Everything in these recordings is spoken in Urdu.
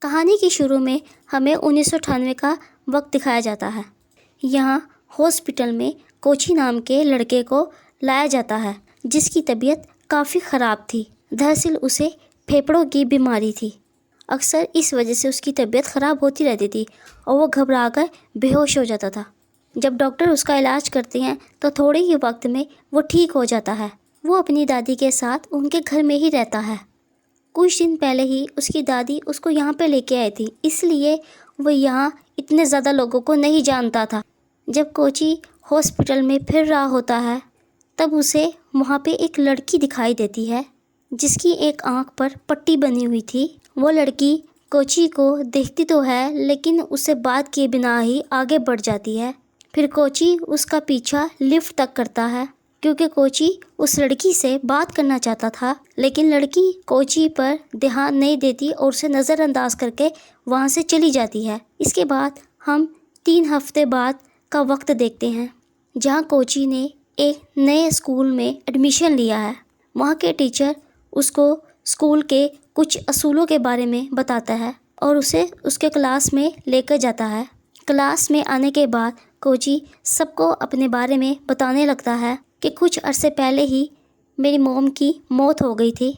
کہانی کی شروع میں ہمیں 1998 کا وقت دکھایا جاتا ہے۔ یہاں ہاسپٹل میں کوچی نام کے لڑکے کو لایا جاتا ہے جس کی طبیعت کافی خراب تھی۔ دراصل اسے پھیپھڑوں کی بیماری تھی۔ اکثر اس وجہ سے اس کی طبیعت خراب ہوتی رہتی تھی اور وہ گھبرا کر بے ہوش ہو جاتا تھا۔ جب ڈاکٹر اس کا علاج کرتے ہیں تو تھوڑے ہی وقت میں وہ ٹھیک ہو جاتا ہے۔ وہ اپنی دادی کے ساتھ ان کے گھر میں ہی رہتا ہے۔ کچھ دن پہلے ہی اس کی دادی اس کو یہاں پہ لے کے آئی تھی، اس لیے وہ یہاں اتنے زیادہ لوگوں کو نہیں جانتا تھا۔ جب کوچی ہاسپٹل میں پھر رہا ہوتا ہے تب اسے وہاں پہ ایک لڑکی دکھائی دیتی ہے جس کی ایک آنکھ پر پٹی بنی ہوئی تھی۔ وہ لڑکی کوچی کو دیکھتی تو ہے لیکن اسے بات کیے بنا ہی آگے بڑھ جاتی ہے۔ پھر کوچی اس کا پیچھا لفٹ تک کرتا ہے کیونکہ کوچی اس لڑکی سے بات کرنا چاہتا تھا، لیکن لڑکی کوچی پر دھیان نہیں دیتی اور اسے نظر انداز کر کے وہاں سے چلی جاتی ہے۔ اس کے بعد ہم 3 ہفتے بعد کا وقت دیکھتے ہیں جہاں کوچی نے ایک نئے اسکول میں ایڈمیشن لیا ہے۔ وہاں کے ٹیچر اس کو اسکول کے کچھ اصولوں کے بارے میں بتاتا ہے اور اسے اس کے کلاس میں لے کر جاتا ہے۔ کلاس میں آنے کے بعد کوچی سب کو اپنے بارے میں بتانے لگتا ہے کہ کچھ عرصے پہلے ہی میری موم کی موت ہو گئی تھی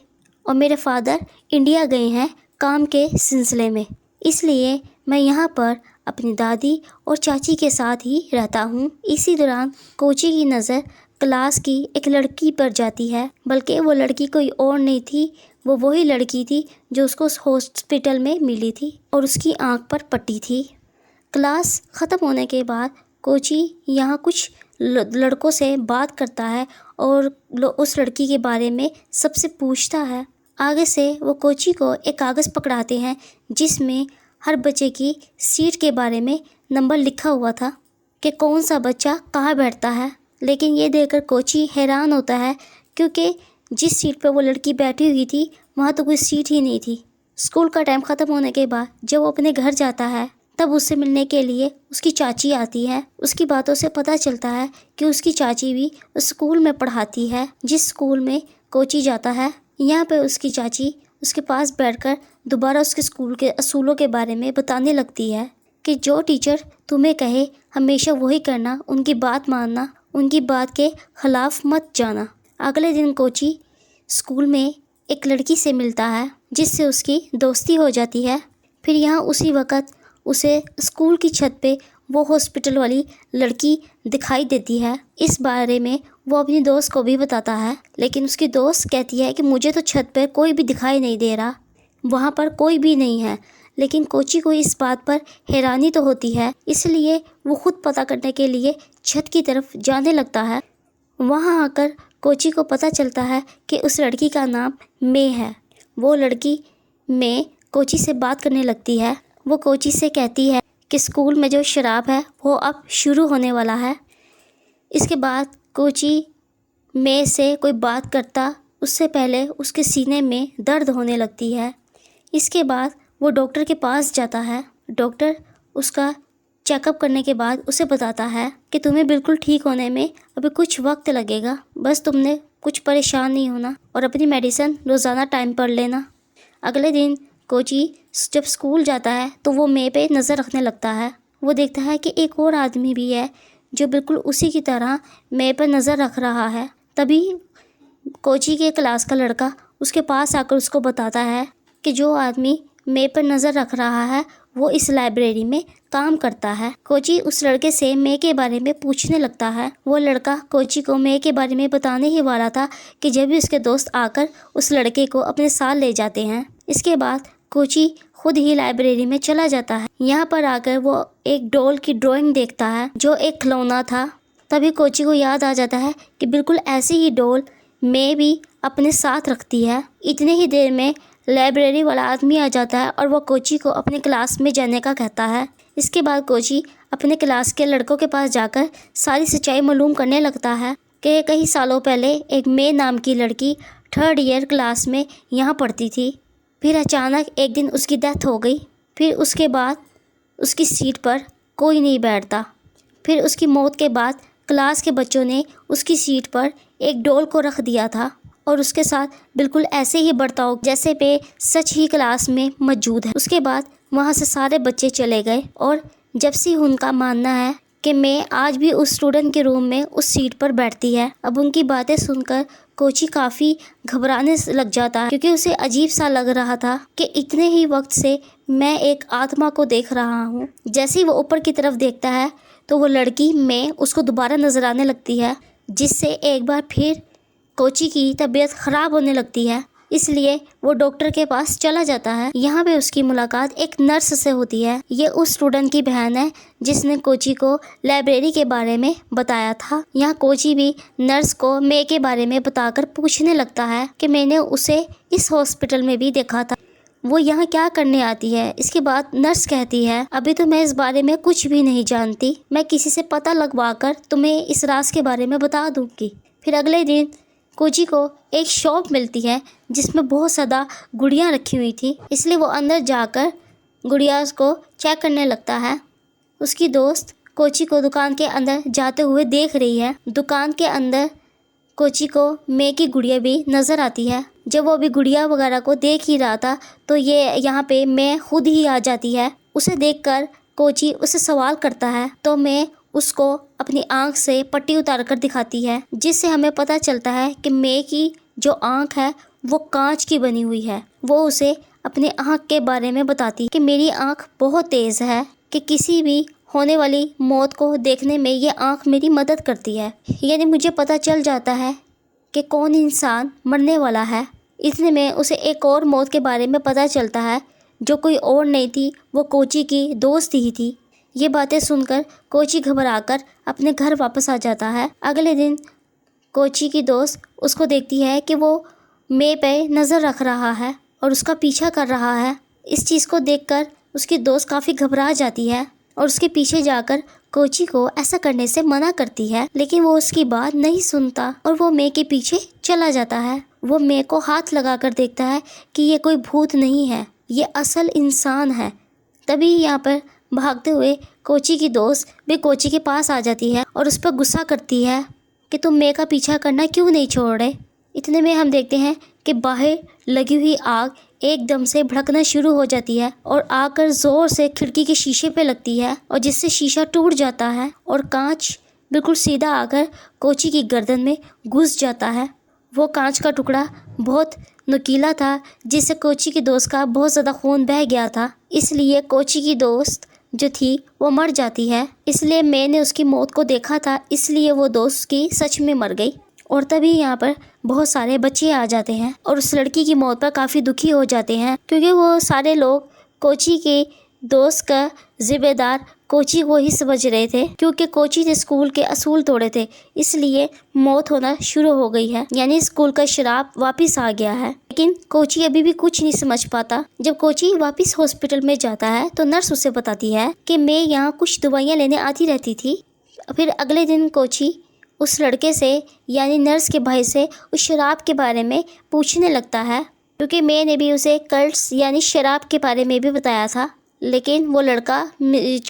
اور میرے فادر انڈیا گئے ہیں کام کے سلسلے میں، اس لیے میں یہاں پر اپنی دادی اور چاچی کے ساتھ ہی رہتا ہوں۔ اسی دوران کوچی کی نظر کلاس کی ایک لڑکی پر جاتی ہے، بلکہ وہ لڑکی کوئی اور نہیں تھی، وہ وہی لڑکی تھی جو اس کو ہاسپٹل میں ملی تھی اور اس کی آنکھ پر پٹی تھی۔ کلاس ختم ہونے کے بعد کوچی یہاں کچھ لڑکوں سے بات کرتا ہے اور اس لڑکی کے بارے میں سب سے پوچھتا ہے۔ آگے سے وہ کوچی کو ایک کاغذ پکڑاتے ہیں جس میں ہر بچے کی سیٹ کے بارے میں نمبر لکھا ہوا تھا کہ کون سا بچہ کہاں بیٹھتا ہے، لیکن یہ دیکھ کر کوچی حیران ہوتا ہے کیونکہ جس سیٹ پہ وہ لڑکی بیٹھی ہوئی تھی وہاں تو کوئی سیٹ ہی نہیں تھی۔ اسکول کا ٹائم ختم ہونے کے بعد جب وہ اپنے گھر جاتا ہے تب اس سے ملنے کے لیے اس کی چاچی آتی ہے۔ اس کی باتوں سے پتہ چلتا ہے کہ اس کی چاچی بھی اسکول میں پڑھاتی ہے جس اسکول میں کوچی جاتا ہے۔ یہاں پہ اس کی چاچی اس کے پاس بیٹھ کر دوبارہ اس کے اسکول کے اصولوں کے بارے میں بتانے لگتی ہے کہ جو ٹیچر تمہیں کہے ہمیشہ وہی کرنا، ان کی بات ماننا، ان کی بات کے خلاف مت جانا۔ اگلے دن کوچی اسکول میں ایک لڑکی سے ملتا ہے جس سے اس کی دوستی ہو جاتی ہے۔ پھر یہاں اسی وقت اسے اسکول کی چھت پہ وہ ہاسپٹل والی لڑکی دکھائی دیتی ہے۔ اس بارے میں وہ اپنی دوست کو بھی بتاتا ہے، لیکن اس کی دوست کہتی ہے کہ مجھے تو چھت پہ کوئی بھی دکھائی نہیں دے رہا، وہاں پر کوئی بھی نہیں ہے۔ لیکن کوچی کو اس بات پر حیرانی تو ہوتی ہے، اس لیے وہ خود پتہ کرنے کے لیے چھت کی طرف جانے لگتا ہے۔ وہاں آ کر کوچی کو پتہ چلتا ہے کہ اس لڑکی کا نام مے ہے۔ وہ لڑکی مے کوچی سے بات کرنے لگتی ہے۔ وہ کوچی سے کہتی ہے کہ اسکول میں جو شراب ہے وہ اب شروع ہونے والا ہے۔ اس کے بعد کوچی مے سے کوئی بات کرتا اس سے پہلے اس کے سینے میں درد ہونے لگتی ہے۔ اس کے بعد وہ ڈاکٹر کے پاس جاتا ہے۔ ڈاکٹر اس کا چیک اپ کرنے کے بعد اسے بتاتا ہے کہ تمہیں بالکل ٹھیک ہونے میں ابھی کچھ وقت لگے گا، بس تم نے کچھ پریشان نہیں ہونا اور اپنی میڈیسن روزانہ ٹائم پر لینا۔ اگلے دن کوچی جب اسکول جاتا ہے تو وہ مے پہ نظر رکھنے لگتا ہے۔ وہ دیکھتا ہے کہ ایک اور آدمی بھی ہے جو بالکل اسی کی طرح مے پر نظر رکھ رہا ہے۔ تبھی کوچی کے کلاس کا لڑکا اس کے پاس آ کر اس کو بتاتا ہے کہ جو آدمی مے پر نظر رکھ رہا ہے وہ اس لائبریری میں کام کرتا ہے۔ کوچی اس لڑکے سے مے کے بارے میں پوچھنے لگتا ہے۔ وہ لڑکا کوچی کو مے کے بارے میں بتانے ہی والا تھا کہ جب بھی اس کے دوست آ کر اس لڑکے کو اپنے ساتھ لے جاتے ہیں۔ اس کے بعد کوچی خود ہی لائبریری میں چلا جاتا ہے۔ یہاں پر آ کر وہ ایک ڈول کی ڈرائنگ دیکھتا ہے جو ایک کھلونا تھا۔ تبھی کوچی کو یاد آ جاتا ہے کہ بالکل ایسی ہی ڈول مے بھی اپنے ساتھ رکھتی ہے۔ اتنے ہی دیر میں لائبریری والا آدمی آ جاتا ہے اور وہ کوچی کو اپنے کلاس میں جانے کا کہتا ہے۔ اس کے بعد کوچی اپنے کلاس کے لڑکوں کے پاس جا کر ساری سچائی معلوم کرنے لگتا ہے کہ کئی سالوں پہلے ایک مے نام کی لڑکی 3rd ایئر کلاس میں یہاں پڑھتی تھی، پھر اچانک ایک دن اس کی ڈیتھ ہو گئی، پھر اس کے بعد اس کی سیٹ پر کوئی نہیں بیٹھتا۔ پھر اس کی موت کے بعد کلاس کے بچوں نے اس کی سیٹ پر ایک ڈول کو رکھ دیا تھا اور اس کے ساتھ بالکل ایسے ہی برتاؤ جیسے پہ سچ ہی کلاس میں موجود ہے۔ اس کے بعد وہاں سے سارے بچے چلے گئے اور جب سے ان کا ماننا ہے کہ میں آج بھی اس اسٹوڈنٹ کے روم میں اس سیٹ پر بیٹھتی ہے۔ اب ان کی باتیں سن کر کوچی کافی گھبرانے لگ جاتا ہے، کیونکہ اسے عجیب سا لگ رہا تھا کہ اتنے ہی وقت سے میں ایک آتما کو دیکھ رہا ہوں۔ جیسے ہی وہ اوپر کی طرف دیکھتا ہے تو وہ لڑکی میں اس کو دوبارہ نظر آنے لگتی ہے، جس سے ایک بار پھر کوچی کی طبیعت خراب ہونے لگتی ہے۔ اس لیے وہ ڈاکٹر کے پاس چلا جاتا ہے۔ یہاں پہ اس کی ملاقات ایک نرس سے ہوتی ہے۔ یہ اس اسٹوڈنٹ کی بہن ہے جس نے کوچی کو لائبریری کے بارے میں بتایا تھا۔ یہاں کوچی بھی نرس کو مے کے بارے میں بتا کر پوچھنے لگتا ہے کہ میں نے اسے اس ہاسپٹل میں بھی دیکھا تھا، وہ یہاں کیا کرنے آتی ہے۔ اس کے بعد نرس کہتی ہے ابھی تو میں اس بارے میں کچھ بھی نہیں جانتی، میں کسی سے پتہ لگوا کر تمہیں اس راز کے بارے میں بتا دوں گی۔ پھر اگلے دن کوچی کو ایک شاپ ملتی ہے جس میں بہت زیادہ گڑیاں رکھی ہوئی تھی، اس لیے وہ اندر جا کر گڑیا کو چیک کرنے لگتا ہے۔ اس کی دوست کوچی کو دکان کے اندر جاتے ہوئے دیکھ رہی ہے۔ دکان کے اندر کوچی کو مے کی گڑیا بھی نظر آتی ہے۔ جب وہ ابھی گڑیا وغیرہ کو دیکھ ہی رہا تھا تو یہ یہاں پہ مے خود ہی آ جاتی ہے۔ اسے دیکھ کر کوچی اسے سوال کرتا ہے تو مے اس کو اپنی آنکھ سے پٹی اتار کر دکھاتی ہے، جس سے ہمیں پتہ چلتا ہے کہ مے کی جو آنکھ ہے وہ کانچ کی بنی ہوئی ہے۔ وہ اسے اپنی آنکھ کے بارے میں بتاتی ہے کہ میری آنکھ بہت تیز ہے، کہ کسی بھی ہونے والی موت کو دیکھنے میں یہ آنکھ میری مدد کرتی ہے، یعنی مجھے پتہ چل جاتا ہے کہ کون انسان مرنے والا ہے۔ اتنے میں اسے ایک اور موت کے بارے میں پتہ چلتا ہے جو کوئی اور نہیں تھی، وہ کوچی کی دوست ہی تھی۔ یہ باتیں سن کر کوچی گھبرا کر اپنے گھر واپس آ جاتا ہے۔ اگلے دن کوچی کی دوست اس کو دیکھتی ہے کہ وہ مے پہ نظر رکھ رہا ہے اور اس کا پیچھا کر رہا ہے۔ اس چیز کو دیکھ کر اس کی دوست کافی گھبرا جاتی ہے اور اس کے پیچھے جا کر کوچی کو ایسا کرنے سے منع کرتی ہے، لیکن وہ اس کی بات نہیں سنتا اور وہ مے کے پیچھے چلا جاتا ہے۔ وہ مے کو ہاتھ لگا کر دیکھتا ہے کہ یہ کوئی بھوت نہیں ہے، یہ اصل انسان ہے۔ تبھی یہاں پر بھاگتے ہوئے کوچی کی دوست بھی کوچی کے پاس آ جاتی ہے اور اس پر غصہ کرتی ہے کہ تم مے کا پیچھا کرنا کیوں نہیں چھوڑ رہے۔ اتنے میں ہم دیکھتے ہیں کہ باہر لگی ہوئی آگ ایک دم سے بھڑکنا شروع ہو جاتی ہے اور آ کر زور سے کھڑکی کے شیشے پہ لگتی ہے، اور جس سے شیشہ ٹوٹ جاتا ہے اور کانچ بالکل سیدھا آ کر کوچی کی گردن میں گھس جاتا ہے۔ وہ کانچ کا ٹکڑا بہت نکیلا تھا، جس سے کوچی کی دوست کا بہت زیادہ خون بہہ گیا تھا، اس لیے کوچی کی دوست جو تھی وہ مر جاتی ہے۔ اس لیے میں نے اس کی موت کو دیکھا تھا، اس لیے وہ دوست کی سچ میں مر گئی۔ اور تبھی یہاں پر بہت سارے بچے آ جاتے ہیں اور اس لڑکی کی موت پر کافی دکھی ہو جاتے ہیں، کیونکہ وہ سارے لوگ کوچی کے دوست کا ذمہ دار کوچی کو ہی سمجھ رہے تھے، کیونکہ کوچی نے اسکول کے اصول توڑے تھے، اس لیے موت ہونا شروع ہو گئی ہے، یعنی اسکول کا شراب واپس آ گیا ہے۔ لیکن کوچی ابھی بھی کچھ نہیں سمجھ پاتا۔ جب کوچی واپس ہاسپٹل میں جاتا ہے تو نرس اسے بتاتی ہے کہ میں یہاں کچھ دوائیاں لینے آتی رہتی تھی۔ پھر اگلے دن کوچی اس لڑکے سے یعنی نرس کے بھائی سے اس شراب کے بارے میں پوچھنے لگتا ہے، کیونکہ میں نے بھی اسے کلٹس یعنی شراب کے بارے میں بھی بتایا تھا، لیکن وہ لڑکا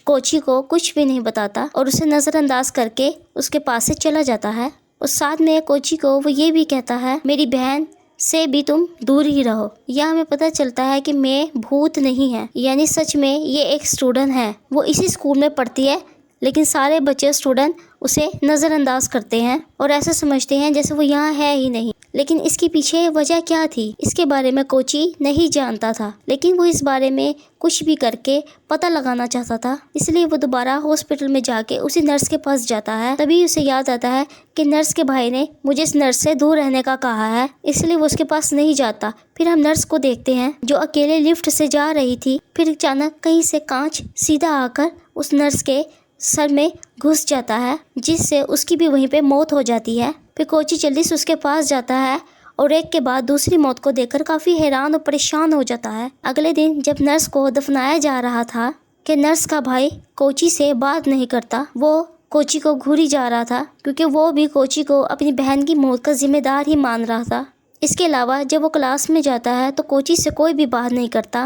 کوچی کو کچھ بھی نہیں بتاتا اور اسے نظر انداز کر کے اس کے پاس سے چلا جاتا ہے۔ اور ساتھ میں کوچی کو وہ یہ بھی کہتا ہے میری بہن سے بھی تم دور ہی رہو۔ یہاں ہمیں پتہ چلتا ہے کہ میں بھوت نہیں ہے، یعنی سچ میں یہ ایک اسٹوڈنٹ ہے، وہ اسی اسکول میں پڑھتی ہے، لیکن سارے بچے اسٹوڈنٹ اسے نظر انداز کرتے ہیں اور ایسا سمجھتے ہیں جیسے وہ یہاں ہے ہی نہیں۔ لیکن اس کے پیچھے وجہ کیا تھی اس کے بارے میں کوچی نہیں جانتا تھا، لیکن وہ اس بارے میں کچھ بھی کر کے پتہ لگانا چاہتا تھا، اس لیے وہ دوبارہ ہاسپٹل میں جا کے اسی نرس کے پاس جاتا ہے۔ تبھی اسے یاد آتا ہے کہ نرس کے بھائی نے مجھے اس نرس سے دور رہنے کا کہا ہے، اس لیے وہ اس کے پاس نہیں جاتا۔ پھر ہم نرس کو دیکھتے ہیں جو اکیلے لفٹ سے جا رہی تھی، پھر اچانک کہیں سے کانچ سیدھا آ کر اس نرس کے سر میں گھس جاتا ہے، جس سے اس کی بھی وہیں پہ موت ہو جاتی ہے۔ پھر کوچی جلدی سے اس کے پاس جاتا ہے اور ایک کے بعد دوسری موت کو دیکھ کر کافی حیران اور پریشان ہو جاتا ہے۔ اگلے دن جب نرس کو دفنایا جا رہا تھا کہ نرس کا بھائی کوچی سے بات نہیں کرتا، وہ کوچی کو گھوری جا رہا تھا، کیونکہ وہ بھی کوچی کو اپنی بہن کی موت کا ذمہ دار ہی مان رہا تھا۔ اس کے علاوہ جب وہ کلاس میں جاتا ہے تو کوچی سے کوئی بھی بات نہیں کرتا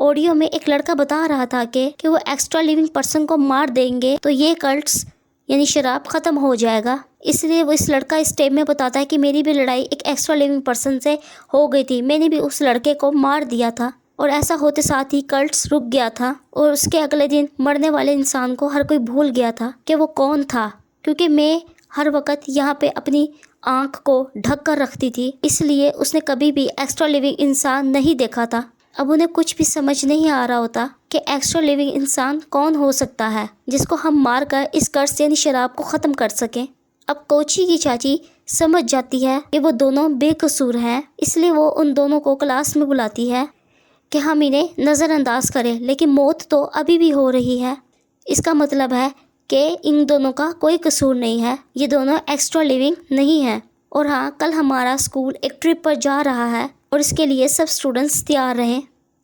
آڈیو میں ایک لڑکا بتا رہا تھا کہ وہ ایکسٹرا لیونگ پرسن کو مار دیں گے تو یہ کلٹس یعنی شراب ختم ہو جائے گا۔ اس لیے وہ اس لڑکا اس ٹیپ میں بتاتا ہے کہ میری بھی لڑائی ایک ایکسٹرا لیونگ پرسن سے ہو گئی تھی، میں نے بھی اس لڑکے کو مار دیا تھا، اور ایسا ہوتے ساتھ ہی کلٹس رک گیا تھا، اور اس کے اگلے دن مرنے والے انسان کو ہر کوئی بھول گیا تھا کہ وہ کون تھا، کیونکہ میں ہر وقت یہاں پہ اپنی آنکھ کو ڈھک کر رکھتی تھی، اس لیے اس نے کبھی بھی ایکسٹرا لیونگ انسان نہیں دیکھا تھا۔ اب انہیں کچھ بھی سمجھ نہیں آ رہا ہوتا کہ ایکسٹرا لیونگ انسان کون ہو سکتا ہے جس کو ہم مار کر اس قرض یعنی شراب کو ختم کر سکیں۔ اب کوچی کی چاچی سمجھ جاتی ہے کہ وہ دونوں بے قصور ہیں، اس لیے وہ ان دونوں کو کلاس میں بلاتی ہے کہ ہم انہیں نظر انداز کریں، لیکن موت تو ابھی بھی ہو رہی ہے، اس کا مطلب ہے کہ ان دونوں کا کوئی قصور نہیں ہے، یہ دونوں ایکسٹرا لیونگ نہیں ہیں۔ اور ہاں، کل ہمارا اسکول ایک ٹرپ پر جا رہا ہے اور اس کے لیے سب اسٹوڈنٹس تیار رہیں،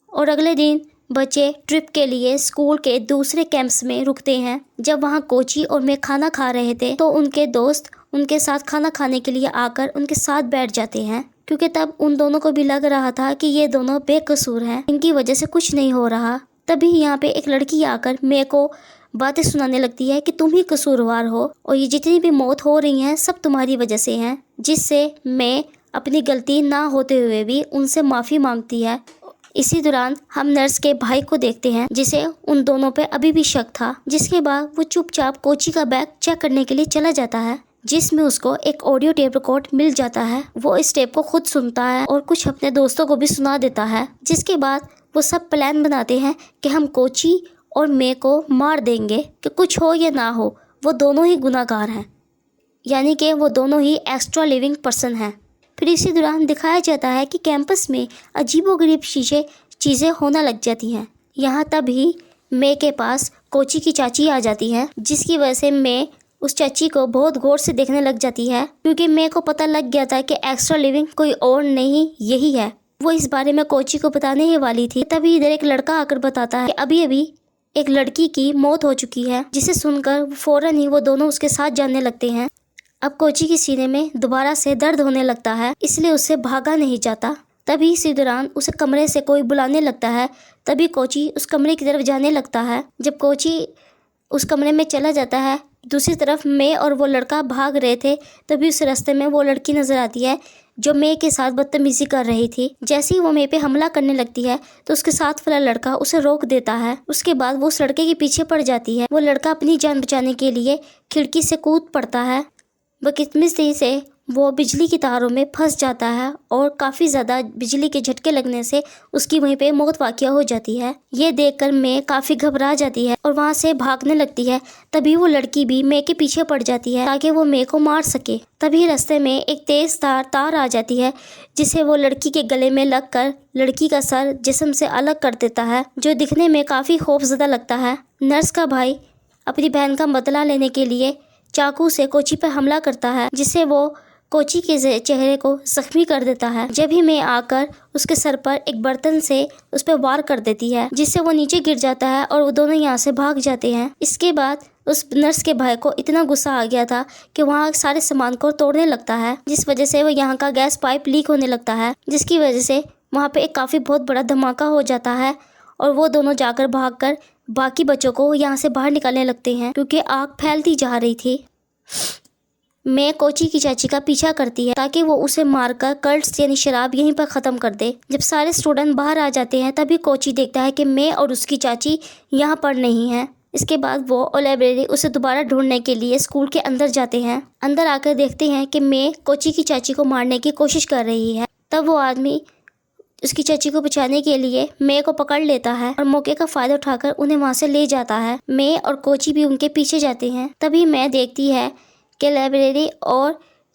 اور اگلے دن بچے ٹرپ کے لیے اسکول کے دوسرے کیمپس میں رکتے ہیں۔ جب وہاں کوچی اور میں کھانا کھا رہے تھے تو ان کے دوست ان کے ساتھ کھانا کھانے کے لیے آ کر ان کے ساتھ بیٹھ جاتے ہیں، کیونکہ تب ان دونوں کو بھی لگ رہا تھا کہ یہ دونوں بے قصور ہیں، ان کی وجہ سے کچھ نہیں ہو رہا۔ تبھی یہاں پہ ایک لڑکی آ کر میں کو باتیں سنانے لگتی ہے کہ تم ہی قصوروار ہو، اور یہ جتنی بھی موت ہو رہی ہیں سب تمہاری وجہ سے ہیں، جس سے میں اپنی غلطی نہ ہوتے ہوئے بھی ان سے معافی مانگتی ہے۔ اسی دوران ہم نرس کے بھائی کو دیکھتے ہیں جسے ان دونوں پہ ابھی بھی شک تھا، جس کے بعد وہ چپ چاپ کوچی کا بیگ چیک کرنے کے لیے چلا جاتا ہے، جس میں اس کو ایک آڈیو ٹیپ ریکارڈ مل جاتا ہے۔ وہ اس ٹیپ کو خود سنتا ہے اور کچھ اپنے دوستوں کو بھی سنا دیتا ہے، جس کے بعد وہ سب پلان بناتے ہیں کہ ہم کوچی اور میں کو مار دیں گے، کہ کچھ ہو یا نہ ہو وہ دونوں ہی گناہ گار ہیں، یعنی کہ وہ دونوں ہی ایکسٹرا لیونگ پرسن ہیں۔ پھر اسی دوران دکھایا جاتا ہے کہ کیمپس میں عجیب و غریب چیزیں ہونا لگ جاتی ہیں۔ یہاں تب ہی میں کے پاس کوچی کی چاچی آ جاتی ہے، جس کی وجہ سے میں اس چاچی کو بہت غور سے دیکھنے لگ جاتی ہے، کیونکہ میں کو پتہ لگ گیا تھا کہ ایکسٹرا لیونگ کوئی اور نہیں یہی ہے۔ وہ اس بارے میں کوچی کو بتانے ہی والی تھی، تبھی ادھر ایک لڑکا آ کر بتاتا ہے کہ ابھی ایک لڑکی کی موت ہو چکی ہے، جسے سن کر فوراً ہی وہ دونوں اس کے ساتھ جانے لگتے ہیں۔ اب کوچی کے سینے میں دوبارہ سے درد ہونے لگتا ہے، اس لیے اسے بھاگا نہیں جاتا۔ تبھی اسی دوران اسے کمرے سے کوئی بلانے لگتا ہے، تبھی کوچی اس کمرے کی طرف جانے لگتا ہے۔ جب کوچی اس کمرے میں چلا جاتا ہے، دوسری طرف میں اور وہ لڑکا بھاگ رہے تھے، تبھی اس راستے میں وہ لڑکی نظر آتی ہے جو میں کے ساتھ بدتمیزی کر رہی تھی۔ جیسے ہی وہ میں پہ حملہ کرنے لگتی ہے تو اس کے ساتھ والا لڑکا اسے روک دیتا ہے، اس کے بعد وہ اس لڑکے کے پیچھے پڑ جاتی ہے۔ وہ لڑکا اپنی جان بچانے کے لیے کھڑکی سے کود پڑتا ہے، بدقسمتی سے وہ بجلی کی تاروں میں پھنس جاتا ہے اور کافی زیادہ بجلی کے جھٹکے لگنے سے اس کی وہیں پہ موت واقع ہو جاتی ہے۔ یہ دیکھ کر میں کافی گھبرا جاتی ہے اور وہاں سے بھاگنے لگتی ہے، تبھی وہ لڑکی بھی میں کے پیچھے پڑ جاتی ہے تاکہ وہ میں کو مار سکے۔ تبھی راستے میں ایک تیز تار آ جاتی ہے، جسے وہ لڑکی کے گلے میں لگ کر لڑکی کا سر جسم سے الگ کر دیتا ہے، جو دکھنے میں کافی خوفزدہ لگتا ہے۔ نرس کا بھائی اپنی بہن کا بدلہ لینے کے لیے چاقو سے کوچی پر حملہ کرتا ہے، جس سے وہ کوچی کے چہرے کو زخمی کر دیتا ہے۔ جب ہی میں آ کر اس کے سر پر ایک برتن سے اس پہ وار کر دیتی ہے، جس سے وہ نیچے گر جاتا ہے اور وہ دونوں یہاں سے بھاگ جاتے ہیں۔ اس کے بعد اس نرس کے بھائی کو اتنا غصہ آ گیا تھا کہ وہاں سارے سامان کو توڑنے لگتا ہے، جس وجہ سے وہ یہاں کا گیس پائپ لیک ہونے لگتا ہے، جس کی وجہ سے وہاں پہ ایک کافی بہت بڑا دھماکہ ہو جاتا ہے، اور وہ دونوں جا کر بھاگ کر باقی بچوں کو یہاں سے باہر نکالنے لگتے ہیں، کیونکہ آگ پھیلتی جا رہی تھی۔ میں کوچی کی چاچی کا پیچھا کرتی ہے تاکہ وہ اسے مار کر کلٹس یعنی شراب یہیں پر ختم کر دے۔ جب سارے اسٹوڈنٹ باہر آ جاتے ہیں تبھی کوچی دیکھتا ہے کہ میں اور اس کی چاچی یہاں پر نہیں ہیں۔ اس کے بعد وہ اور لائبریری اسے دوبارہ ڈھونڈنے کے لیے اسکول کے اندر جاتے ہیں۔ اندر آ کر دیکھتے ہیں کہ میں کوچی کی چاچی کو مارنے کی کوشش کر رہی ہے۔ تب وہ آدمی اس کی چاچی کو بچانے کے لیے میں کو پکڑ لیتا ہے اور موقع کا فائدہ اٹھا کر انہیں وہاں سے لے جاتا ہے۔ میں اور کوچی بھی ان کے پیچھے جاتے ہیں۔ تبھی میں دیکھتی ہے کہ لائبریری اور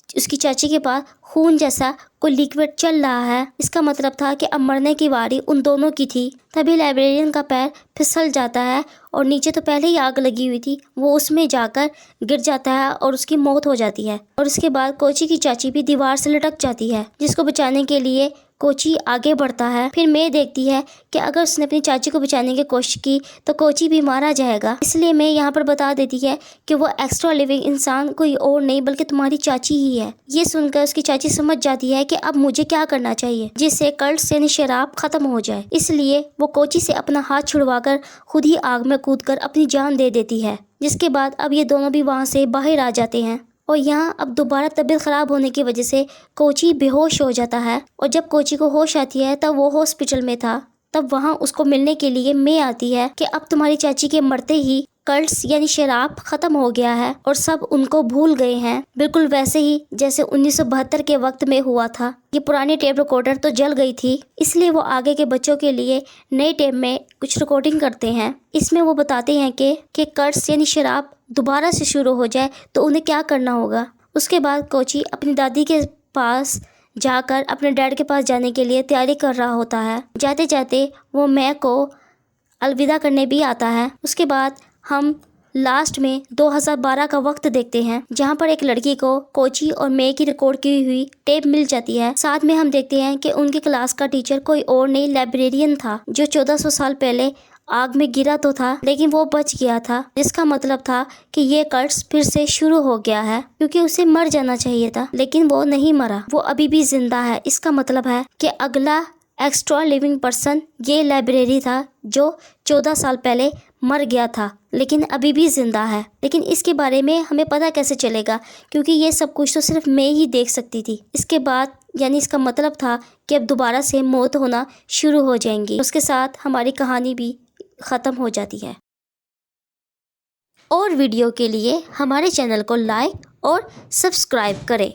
اس کی چاچی کے پاس خون جیسا کوئی لیکوڈ چل رہا ہے۔ اس کا مطلب تھا کہ اب مرنے کی واری ان دونوں کی تھی۔ تبھی لائبریرین کا پیر پھسل جاتا ہے اور نیچے تو پہلے ہی آگ لگی ہوئی تھی، وہ اس میں جا کر گر جاتا ہے اور اس کی موت ہو جاتی ہے۔ اور اس کے بعد کوچی کی چاچی بھی دیوار سے لٹک جاتی ہے، جس کو بچانے کے لیے کوچی آگے بڑھتا ہے۔ پھر مے دیکھتی ہے کہ اگر اس نے اپنی چاچی کو بچانے کی کوشش کی تو کوچی بھی مارا جائے گا، اس لیے مے یہاں پر بتا دیتی ہے کہ وہ ایکسٹرا لیونگ انسان کوئی اور نہیں بلکہ تمہاری چاچی ہی ہے۔ یہ سن کر اس کی چاچی سمجھ جاتی ہے کہ اب مجھے کیا کرنا چاہیے جس سے کلٹس یعنی شراب ختم ہو جائے، اس لیے وہ کوچی سے اپنا ہاتھ چھڑوا کر خود ہی آگ میں کود کر اپنی جان دے دیتی ہے، جس کے بعد اب یہ دونوں بھی وہاں سے باہر آ جاتے ہیں۔ اور یہاں اب دوبارہ طبیعت خراب ہونے کی وجہ سے کوچی بے ہوش ہو جاتا ہے، اور جب کوچی کو ہوش آتی ہے تب وہ ہاسپٹل میں تھا۔ تب وہاں اس کو ملنے کے لیے مے آتی ہے کہ اب تمہاری چاچی کے مرتے ہی کلٹس یعنی شراب ختم ہو گیا ہے اور سب ان کو بھول گئے ہیں، بالکل ویسے ہی جیسے 1972 کے وقت میں ہوا تھا۔ یہ پرانی ٹیپ ریکارڈر تو جل گئی تھی، اس لیے وہ آگے کے بچوں کے لیے نئی ٹیپ میں کچھ ریکارڈنگ کرتے ہیں۔ اس میں وہ بتاتے ہیں کہ کلٹس یعنی شراب دوبارہ سے شروع ہو جائے تو انہیں کیا کرنا ہوگا۔ اس کے بعد کوچی اپنی دادی کے پاس جا کر اپنے ڈیڈ کے پاس جانے کے لیے تیاری کر رہا ہوتا ہے۔ جاتے جاتے وہ مے کو الوداع کرنے بھی آتا ہے۔ اس کے بعد ہم لاسٹ میں 2012 کا وقت دیکھتے ہیں، جہاں پر ایک لڑکی کو کوچی اور مے کی ریکارڈ کی ہوئی ٹیپ مل جاتی ہے۔ ساتھ میں ہم دیکھتے ہیں کہ ان کی کلاس کا ٹیچر کوئی اور نہیں لائبریرین تھا، جو 1400 سال پہلے آگ میں گرا تو تھا لیکن وہ بچ گیا تھا، جس کا مطلب تھا کہ یہ کلٹس پھر سے شروع ہو گیا ہے، کیونکہ اسے مر جانا چاہیے تھا لیکن وہ نہیں مرا، وہ ابھی بھی زندہ ہے۔ اس کا مطلب ہے کہ اگلا ایکسٹرا لیونگ پرسن یہ لائبریری تھا جو 14 سال پہلے مر گیا تھا لیکن ابھی بھی زندہ ہے۔ لیکن اس کے بارے میں ہمیں پتہ کیسے چلے گا، کیونکہ یہ سب کچھ تو صرف مے ہی دیکھ سکتی تھی۔ اس کے بعد یعنی اس کا مطلب تھا کہ اب دوبارہ سے موت ہونا شروع ہو جائیں گی، اس کے ساتھ ہماری کہانی بھی ختم ہو جاتی ہے۔ اور ویڈیو کے لیے ہمارے چینل کو لائک اور سبسکرائب کریں۔